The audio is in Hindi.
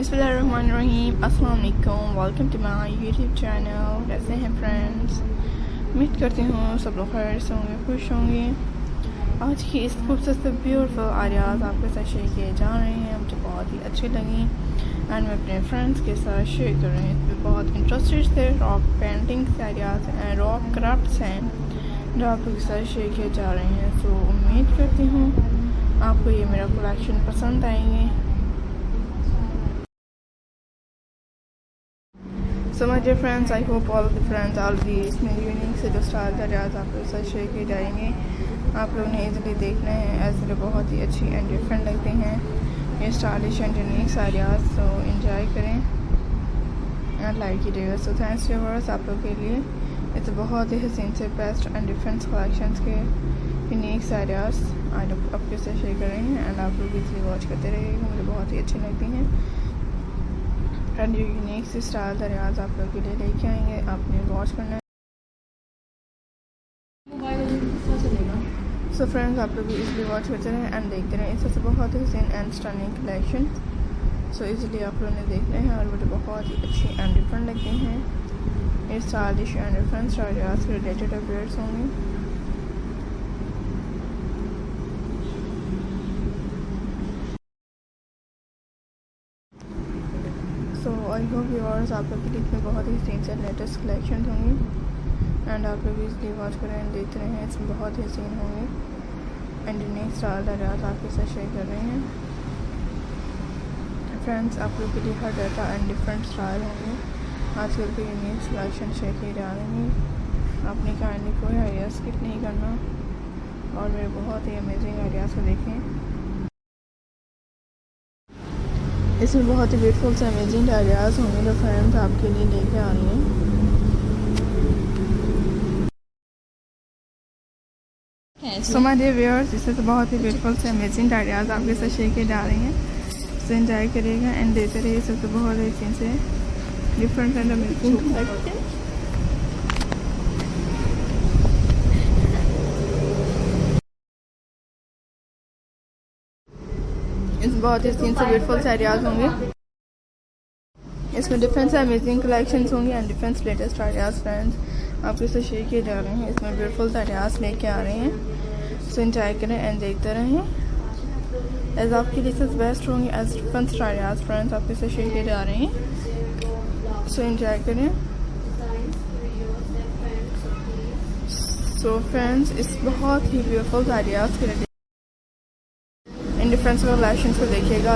बिस्मिल्लाहिर्रहमानिर्रहीम, अस्सलाम वालेकुम, welcome to my YouTube channel. कैसे हैं फ्रेंड्स? उम्मीद करती हूँ सब लोग खैर से होंगे, खुश होंगे। आज की इस खूबसूरत ब्यूटीफुल आइडियाज़ आपके साथ शेयर किए जा रहे हैं, मुझे बहुत ही अच्छी लगी एंड मैं अपने फ्रेंड्स के साथ शेयर कर रही हूँ। इसमें बहुत इंटरेस्टेड थे rock paintings ideas and rock crafts हैं जो आप लोग के साथ शेयर किए जा रहे हैं। सो उम्मीद करती हूँ आपको ये मेरा कलेक्शन पसंद आएंगे। So my dear friends, I hope all of the friends all these मेरी यूनिक से जो स्टाइल का रियाज आप लोग साथ शेयर किए जाएंगे। आप लोग ने इजीली देखना है, ऐसे बहुत ही अच्छी एंड डिफरेंट लगते हैं ये stylish and unique ideas. So enjoy करें एंड लाइक कीजिएगा। सो थैंक्स व्यूअर्स, आप लोग के लिए इस बहुत ही हसीन से बेस्ट एंड डिफरेंट कलेक्शंस के यूनिक आइडियाज़ आज आपके साथ शेयर कर रहे हैं एंड आप लोग इजीली वॉच करते रहिएगा, मुझे बहुत ही अच्छी लगती हैं एंड ये यूनिक से स्टाइल का रियाज आप लोग के लिए लेके आएंगे। आपने वॉच करना है। सो फ्रेंड्स, आप लोग इजीली वॉच करते रहें एंड देखते रहें। इससे बहुत ही हसीन and stunning collection so easily आप लोगों ने देखने हैं और मुझे बहुत ही अच्छी एंड डिफरेंट लगती हैं। ये स्टाइलिश एंड डिफरेंट रियाज से रिलेटेड अफेयर्स होंगे। सो आई होप व्यूअर्स, आप लोग के लिए इसमें बहुत ही सीन से लेटेस्ट कलेक्शन होंगी एंड आप लोग इसलिए वॉच करें एंड देखते रहे हैं। इसमें बहुत ही सीन होंगे एंड यूनिक स्टाइल आइडियाज़ आपके साथ शेयर कर रहे हैं। फ्रेंड्स, आप लोग के लिए हर डाटा एंड डिफरेंट स्टाइल होंगे। आजकल के यूनिक कलेक्शन शेयर किए जा रहे हैं। आपने काइंडली कोई आइडिया स्किप नहीं करना और मेरे बहुत ही अमेजिंग आइडियाज़ को देखें। इसमें बहुत ही ब्यूटीफुल से अमेजिंग आइडियाज़ होंगे जो फ्रेंड्स आपके लिए लेके आ रही हैं। सो माय डियर व्यूअर्स, इससे तो बहुत ही ब्यूटीफुल से अमेजिंग आइडियाज़ आपके साथ शेयर किए जा रही हैं। सो एंजॉय करिएगा एंड देते रहिए। सब तो बहुत ही सीन से डिफरेंट एंड अमेजिंग कलेक्शन। इस बहुत ही सीन से ब्यूटीफुल से आइडियाज़ होंगे। इसमें डिफरेंट से अमेजिंग कलेक्शंस होंगे and different latest ideas friends आपके साथ शेयर किए जा रहे हैं। इसमें ब्यूटीफुल आइडियाज़ लेके आ रहे हैं। सो एंजॉय करें एंड देखते रहें। एज आपके लिए बेस्ट होंगे एज डिफरेंट आइडियाज़ फ्रेंड्स आपके साथ शेयर किए जा रहे हैं। सो एंजॉय करें। सो फ्रेंड्स, इस बहुत ही ब्यूटीफुल आइडियाज़ के इन डिफरेंट कलेक्शंस को देखिएगा।